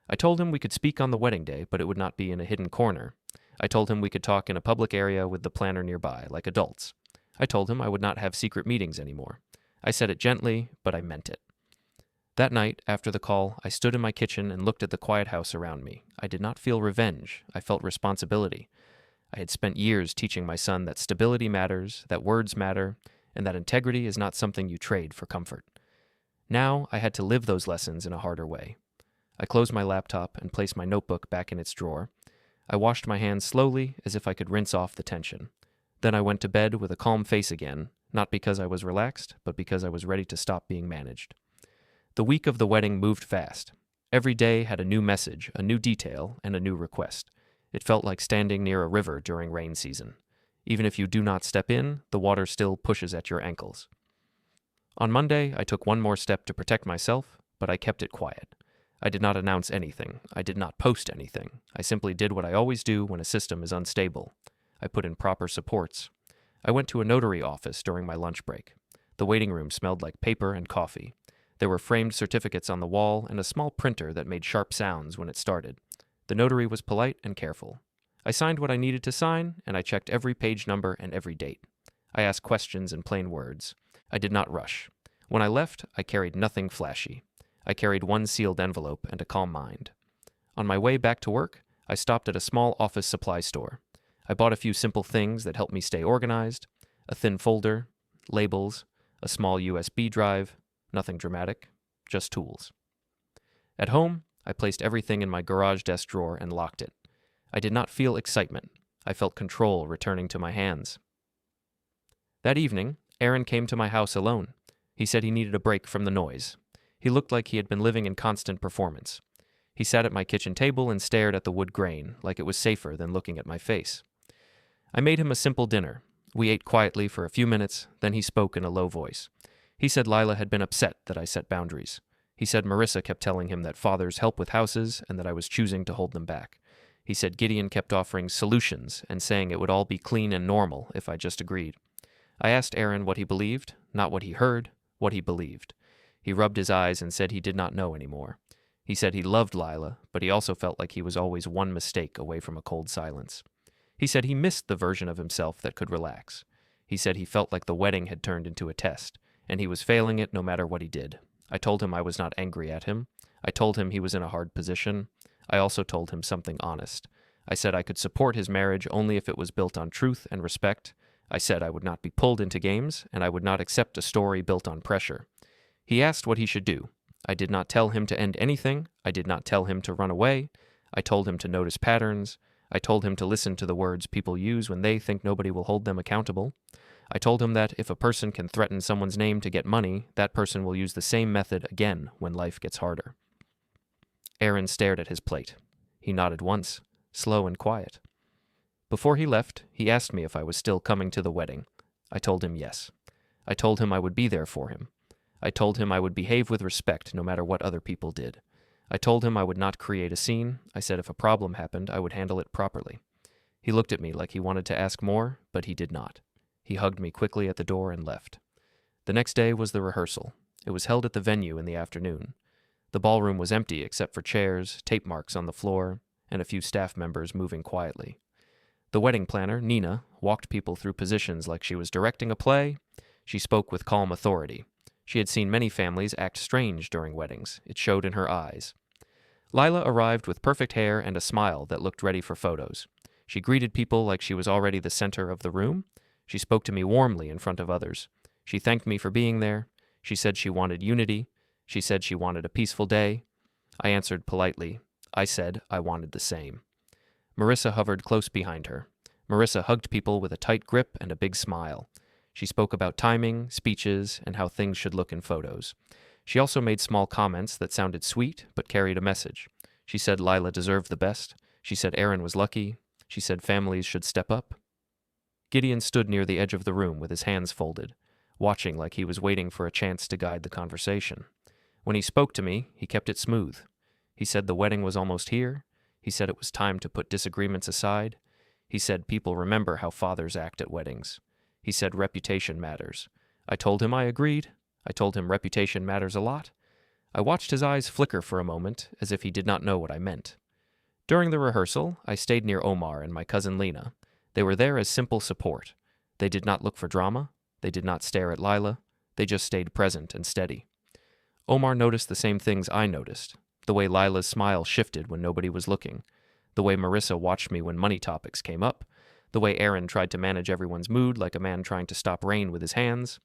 I told him we could speak on the wedding day, but it would not be in a hidden corner. I told him we could talk in a public area with the planner nearby, like adults. I told him I would not have secret meetings anymore. I said it gently, but I meant it. That night, after the call, I stood in my kitchen and looked at the quiet house around me. I did not feel revenge. I felt responsibility. I had spent years teaching my son that stability matters, that words matter, and that integrity is not something you trade for comfort. Now, I had to live those lessons in a harder way. I closed my laptop and placed my notebook back in its drawer. I washed my hands slowly, as if I could rinse off the tension. Then I went to bed with a calm face again, not because I was relaxed, but because I was ready to stop being managed. The week of the wedding moved fast. Every day had a new message, a new detail, and a new request. It felt like standing near a river during rain season. Even if you do not step in, the water still pushes at your ankles. On Monday, I took one more step to protect myself, but I kept it quiet. I did not announce anything. I did not post anything. I simply did what I always do when a system is unstable. I put in proper supports. I went to a notary office during my lunch break. The waiting room smelled like paper and coffee. There were framed certificates on the wall and a small printer that made sharp sounds when it started. The notary was polite and careful. I signed what I needed to sign, and I checked every page number and every date. I asked questions in plain words. I did not rush. When I left, I carried nothing flashy. I carried one sealed envelope and a calm mind. On my way back to work, I stopped at a small office supply store. I bought a few simple things that helped me stay organized: a thin folder, labels, a small USB drive, nothing dramatic, just tools. At home, I placed everything in my garage desk drawer and locked it. I did not feel excitement. I felt control returning to my hands. That evening, Aaron came to my house alone. He said he needed a break from the noise. He looked like he had been living in constant performance. He sat at my kitchen table and stared at the wood grain, like it was safer than looking at my face. I made him a simple dinner. We ate quietly for a few minutes, then he spoke in a low voice. He said Lila had been upset that I set boundaries. He said Marissa kept telling him that fathers help with houses and that I was choosing to hold them back. He said Gideon kept offering solutions and saying it would all be clean and normal if I just agreed. I asked Aaron what he believed, not what he heard, what he believed. He rubbed his eyes and said he did not know anymore. He said he loved Lila, but he also felt like he was always one mistake away from a cold silence. He said he missed the version of himself that could relax. He said he felt like the wedding had turned into a test, and he was failing it no matter what he did. I told him I was not angry at him. I told him he was in a hard position. I also told him something honest. I said I could support his marriage only if it was built on truth and respect. I said I would not be pulled into games, and I would not accept a story built on pressure. He asked what he should do. I did not tell him to end anything. I did not tell him to run away. I told him to notice patterns. I told him to listen to the words people use when they think nobody will hold them accountable. I told him that if a person can threaten someone's name to get money, that person will use the same method again when life gets harder. Aaron stared at his plate. He nodded once, slow and quiet. Before he left, he asked me if I was still coming to the wedding. I told him yes. I told him I would be there for him. I told him I would behave with respect no matter what other people did. I told him I would not create a scene. I said if a problem happened, I would handle it properly. He looked at me like he wanted to ask more, but he did not. He hugged me quickly at the door and left. The next day was the rehearsal. It was held at the venue in the afternoon. The ballroom was empty except for chairs, tape marks on the floor, and a few staff members moving quietly. The wedding planner, Nina, walked people through positions like she was directing a play. She spoke with calm authority. She had seen many families act strange during weddings. It showed in her eyes. Lila arrived with perfect hair and a smile that looked ready for photos. She greeted people like she was already the center of the room. She spoke to me warmly in front of others. She thanked me for being there. She said she wanted unity. She said she wanted a peaceful day. I answered politely. I said I wanted the same. Marissa hovered close behind her. Marissa hugged people with a tight grip and a big smile. She spoke about timing, speeches, and how things should look in photos. She also made small comments that sounded sweet but carried a message. She said Lila deserved the best. She said Aaron was lucky. She said families should step up. Gideon stood near the edge of the room with his hands folded, watching like he was waiting for a chance to guide the conversation. When he spoke to me, he kept it smooth. He said the wedding was almost here. He said it was time to put disagreements aside. He said people remember how fathers act at weddings. He said reputation matters. I told him I agreed. I told him reputation matters a lot. I watched his eyes flicker for a moment, as if he did not know what I meant. During the rehearsal, I stayed near Omar and my cousin Lena. They were there as simple support. They did not look for drama. They did not stare at Lila. They just stayed present and steady. Omar noticed the same things I noticed. The way Lila's smile shifted when nobody was looking. The way Marissa watched me when money topics came up. The way Aaron tried to manage everyone's mood like a man trying to stop rain with his hands.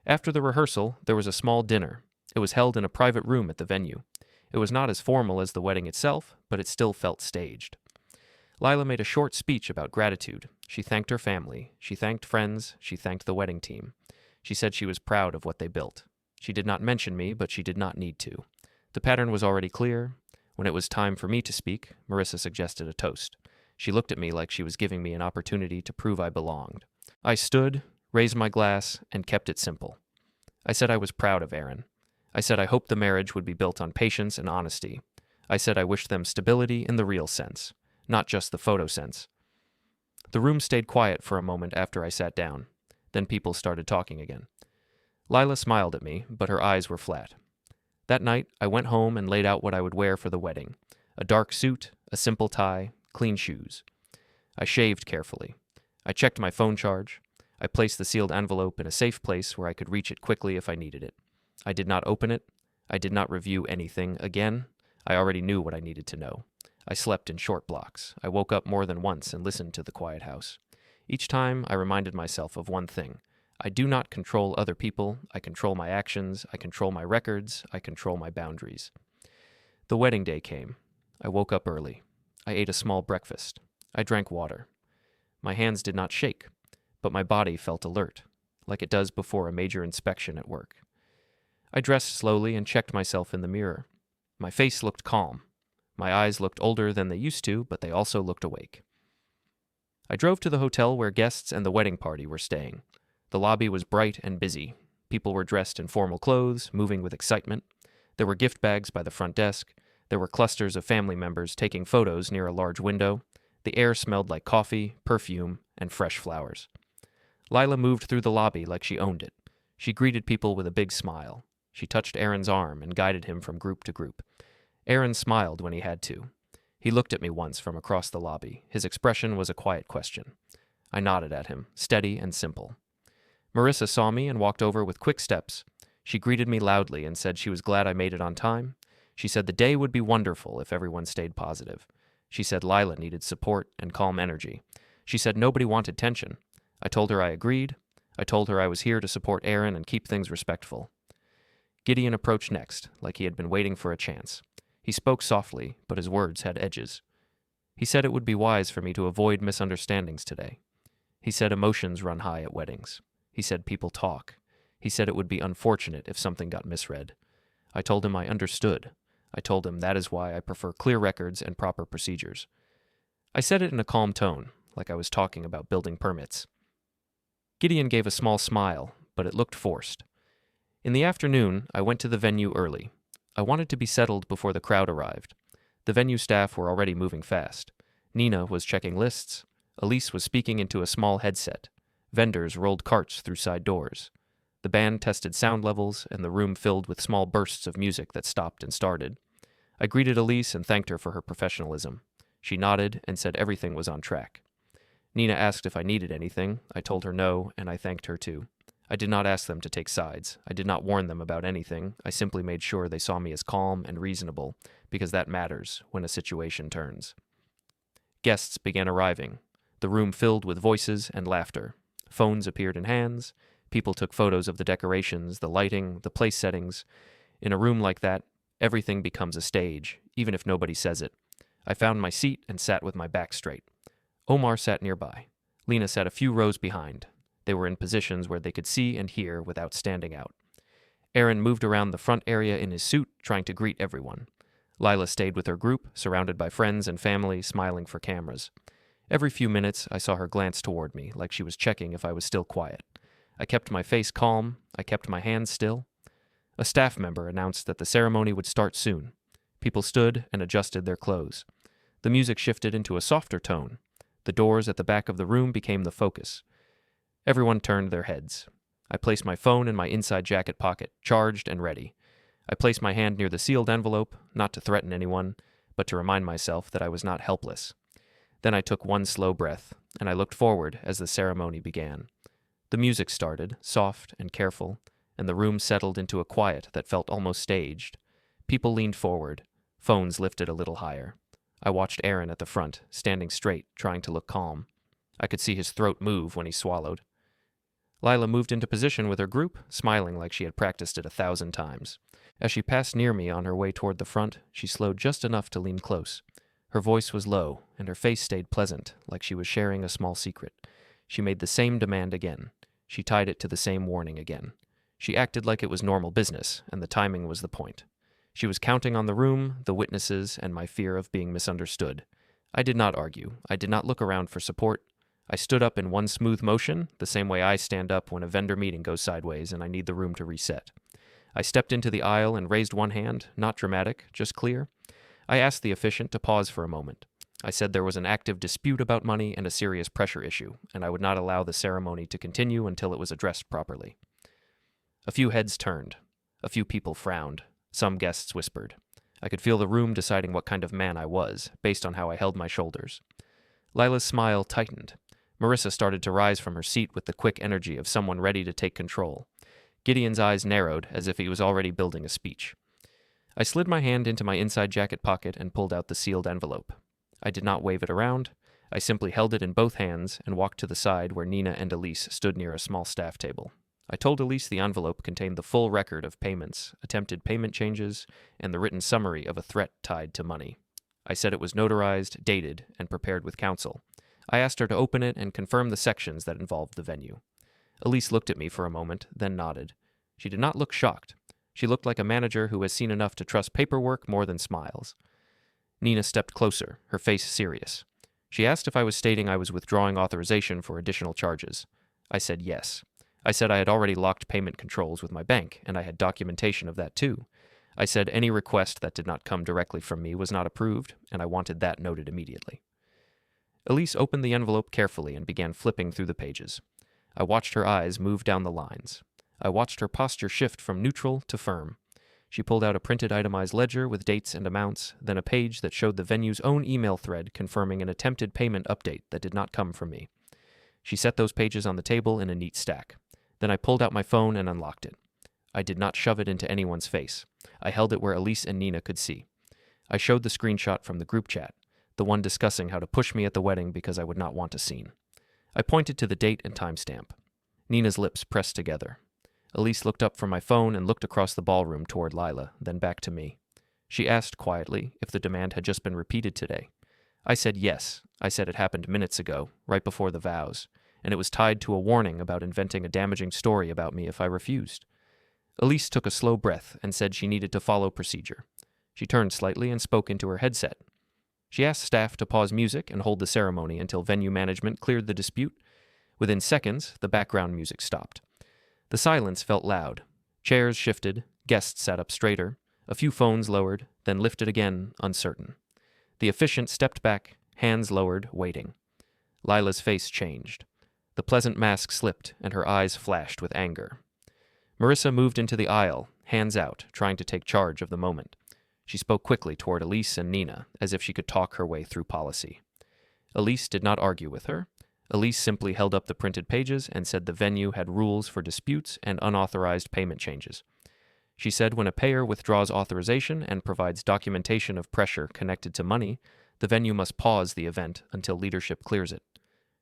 After the rehearsal, there was a small dinner. It was held in a private room at the venue. It was not as formal as the wedding itself, but it still felt staged. Lila made a short speech about gratitude. She thanked her family. She thanked friends. She thanked the wedding team. She said she was proud of what they built. She did not mention me, but she did not need to. The pattern was already clear. When it was time for me to speak, Marissa suggested a toast. She looked at me like she was giving me an opportunity to prove I belonged. I stood, raised my glass, and kept it simple. I said I was proud of Aaron. I said I hoped the marriage would be built on patience and honesty. I said I wished them stability in the real sense, not just the photo sense. The room stayed quiet for a moment after I sat down. Then people started talking again. Lila smiled at me, but her eyes were flat. That night, I went home and laid out what I would wear for the wedding. A dark suit, a simple tie, clean shoes. I shaved carefully. I checked my phone charge. I placed the sealed envelope in a safe place where I could reach it quickly if I needed it. I did not open it. I did not review anything again. I already knew what I needed to know. I slept in short blocks. I woke up more than once and listened to the quiet house. Each time, I reminded myself of one thing. I do not control other people. I control my actions. I control my records. I control my boundaries. The wedding day came. I woke up early. I ate a small breakfast. I drank water. My hands did not shake, but my body felt alert, like it does before a major inspection at work. I dressed slowly and checked myself in the mirror. My face looked calm. My eyes looked older than they used to, but they also looked awake. I drove to the hotel where guests and the wedding party were staying. The lobby was bright and busy. People were dressed in formal clothes, moving with excitement. There were gift bags by the front desk. There were clusters of family members taking photos near a large window. The air smelled like coffee, perfume, and fresh flowers. Lila moved through the lobby like she owned it. She greeted people with a big smile. She touched Aaron's arm and guided him from group to group. Aaron smiled when he had to. He looked at me once from across the lobby. His expression was a quiet question. I nodded at him, steady and simple. Marissa saw me and walked over with quick steps. She greeted me loudly and said she was glad I made it on time. She said the day would be wonderful if everyone stayed positive. She said Lila needed support and calm energy. She said nobody wanted tension. I told her I agreed. I told her I was here to support Aaron and keep things respectful. Gideon approached next, like he had been waiting for a chance. He spoke softly, but his words had edges. He said it would be wise for me to avoid misunderstandings today. He said emotions run high at weddings. He said people talk. He said it would be unfortunate if something got misread. I told him I understood. I told him that is why I prefer clear records and proper procedures. I said it in a calm tone, like I was talking about building permits. Gideon gave a small smile, but it looked forced. In the afternoon, I went to the venue early. I wanted to be settled before the crowd arrived. The venue staff were already moving fast. Nina was checking lists. Elise was speaking into a small headset. Vendors rolled carts through side doors. The band tested sound levels, and the room filled with small bursts of music that stopped and started. I greeted Elise and thanked her for her professionalism. She nodded and said everything was on track. Nina asked if I needed anything. I told her no, and I thanked her too. I did not ask them to take sides. I did not warn them about anything. I simply made sure they saw me as calm and reasonable, because that matters when a situation turns. Guests began arriving. The room filled with voices and laughter. Phones appeared in hands. People took photos of the decorations, the lighting, the place settings. In a room like that, everything becomes a stage, even if nobody says it. I found my seat and sat with my back straight. Omar sat nearby. Lena sat a few rows behind. They were in positions where they could see and hear without standing out. Aaron moved around the front area in his suit, trying to greet everyone. Lila stayed with her group, surrounded by friends and family, smiling for cameras. Every few minutes, I saw her glance toward me, like she was checking if I was still quiet. I kept my face calm. I kept my hands still. A staff member announced that the ceremony would start soon. People stood and adjusted their clothes. The music shifted into a softer tone. The doors at the back of the room became the focus. Everyone turned their heads. I placed my phone in my inside jacket pocket, charged and ready. I placed my hand near the sealed envelope, not to threaten anyone, but to remind myself that I was not helpless. Then I took one slow breath, and I looked forward as the ceremony began. The music started, soft and careful, and the room settled into a quiet that felt almost staged. People leaned forward, phones lifted a little higher. I watched Aaron at the front, standing straight, trying to look calm. I could see his throat move when he swallowed. Lila moved into position with her group, smiling like she had practiced it 1,000 times. As she passed near me on her way toward the front, she slowed just enough to lean close. Her voice was low, and her face stayed pleasant, like she was sharing a small secret. She made the same demand again. She tied it to the same warning again. She acted like it was normal business, and the timing was the point. She was counting on the room, the witnesses, and my fear of being misunderstood. I did not argue. I did not look around for support. I stood up in one smooth motion, the same way I stand up when a vendor meeting goes sideways and I need the room to reset. I stepped into the aisle and raised one hand, not dramatic, just clear. I asked the officiant to pause for a moment. I said there was an active dispute about money and a serious pressure issue, and I would not allow the ceremony to continue until it was addressed properly. A few heads turned. A few people frowned. Some guests whispered. I could feel the room deciding what kind of man I was, based on how I held my shoulders. Lila's smile tightened. Marissa started to rise from her seat with the quick energy of someone ready to take control. Gideon's eyes narrowed as if he was already building a speech. I slid my hand into my inside jacket pocket and pulled out the sealed envelope. I did not wave it around. I simply held it in both hands and walked to the side where Nina and Elise stood near a small staff table. I told Elise the envelope contained the full record of payments, attempted payment changes, and the written summary of a threat tied to money. I said it was notarized, dated, and prepared with counsel. I asked her to open it and confirm the sections that involved the venue. Elise looked at me for a moment, then nodded. She did not look shocked. She looked like a manager who has seen enough to trust paperwork more than smiles. Nina stepped closer, her face serious. She asked if I was stating I was withdrawing authorization for additional charges. I said yes. I said I had already locked payment controls with my bank, and I had documentation of that too. I said any request that did not come directly from me was not approved, and I wanted that noted immediately. Elise opened the envelope carefully and began flipping through the pages. I watched her eyes move down the lines. I watched her posture shift from neutral to firm. She pulled out a printed itemized ledger with dates and amounts, then a page that showed the venue's own email thread confirming an attempted payment update that did not come from me. She set those pages on the table in a neat stack. Then I pulled out my phone and unlocked it. I did not shove it into anyone's face. I held it where Elise and Nina could see. I showed the screenshot from the group chat, the one discussing how to push me at the wedding because I would not want a scene. I pointed to the date and timestamp. Nina's lips pressed together. Elise looked up from my phone and looked across the ballroom toward Lila, then back to me. She asked quietly if the demand had just been repeated today. I said yes. I said it happened minutes ago, right before the vows, and it was tied to a warning about inventing a damaging story about me if I refused. Elise took a slow breath and said she needed to follow procedure. She turned slightly and spoke into her headset. She asked staff to pause music and hold the ceremony until venue management cleared the dispute. Within seconds, the background music stopped. The silence felt loud. Chairs shifted, guests sat up straighter, a few phones lowered, then lifted again, uncertain. The officiant stepped back, hands lowered, waiting. Lila's face changed. The pleasant mask slipped, and her eyes flashed with anger. Marissa moved into the aisle, hands out, trying to take charge of the moment. She spoke quickly toward Elise and Nina, as if she could talk her way through policy. Elise did not argue with her. Elise simply held up the printed pages and said the venue had rules for disputes and unauthorized payment changes. She said when a payer withdraws authorization and provides documentation of pressure connected to money, the venue must pause the event until leadership clears it.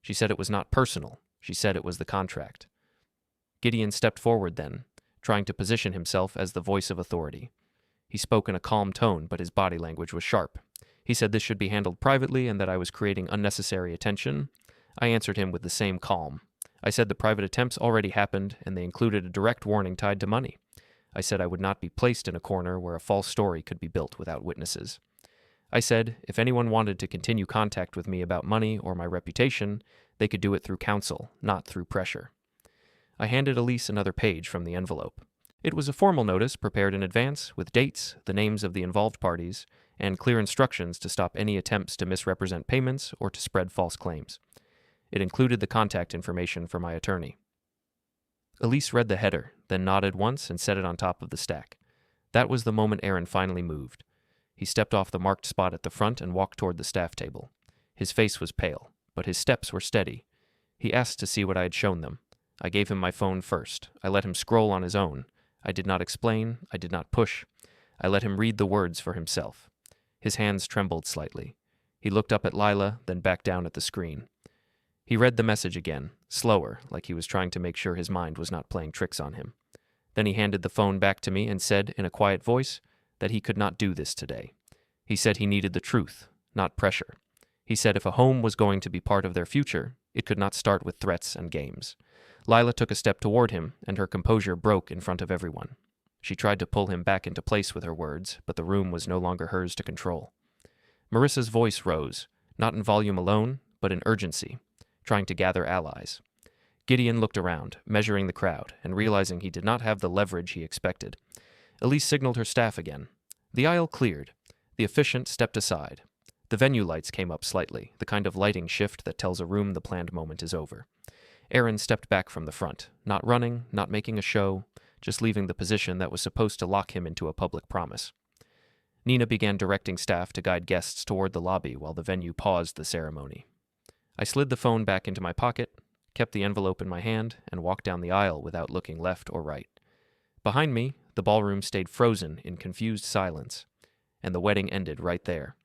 She said it was not personal. She said it was the contract. Gideon stepped forward then, trying to position himself as the voice of authority. He spoke in a calm tone, but his body language was sharp. He said this should be handled privately and that I was creating unnecessary attention. I answered him with the same calm. I said the private attempts already happened, and they included a direct warning tied to money. I said I would not be placed in a corner where a false story could be built without witnesses. I said if anyone wanted to continue contact with me about money or my reputation, they could do it through counsel, not through pressure. I handed Elise another page from the envelope. It was a formal notice prepared in advance, with dates, the names of the involved parties, and clear instructions to stop any attempts to misrepresent payments or to spread false claims. It included the contact information for my attorney. Elise read the header, then nodded once and set it on top of the stack. That was the moment Aaron finally moved. He stepped off the marked spot at the front and walked toward the staff table. His face was pale, but his steps were steady. He asked to see what I had shown them. I gave him my phone first. I let him scroll on his own. I did not explain. I did not push. I let him read the words for himself. His hands trembled slightly. He looked up at Lila, then back down at the screen. He read the message again, slower, like he was trying to make sure his mind was not playing tricks on him. Then he handed the phone back to me and said, in a quiet voice, that he could not do this today. He said he needed the truth, not pressure. He said if a home was going to be part of their future, it could not start with threats and games. Lila took a step toward him, and her composure broke in front of everyone. She tried to pull him back into place with her words, but the room was no longer hers to control. Marissa's voice rose, not in volume alone, but in urgency, trying to gather allies. Gideon looked around, measuring the crowd, and realizing he did not have the leverage he expected. Elise signaled her staff again. The aisle cleared. The officiant stepped aside. The venue lights came up slightly, the kind of lighting shift that tells a room the planned moment is over. Aaron stepped back from the front, not running, not making a show, just leaving the position that was supposed to lock him into a public promise. Nina began directing staff to guide guests toward the lobby while the venue paused the ceremony. I slid the phone back into my pocket, kept the envelope in my hand, and walked down the aisle without looking left or right. Behind me, the ballroom stayed frozen in confused silence, and the wedding ended right there,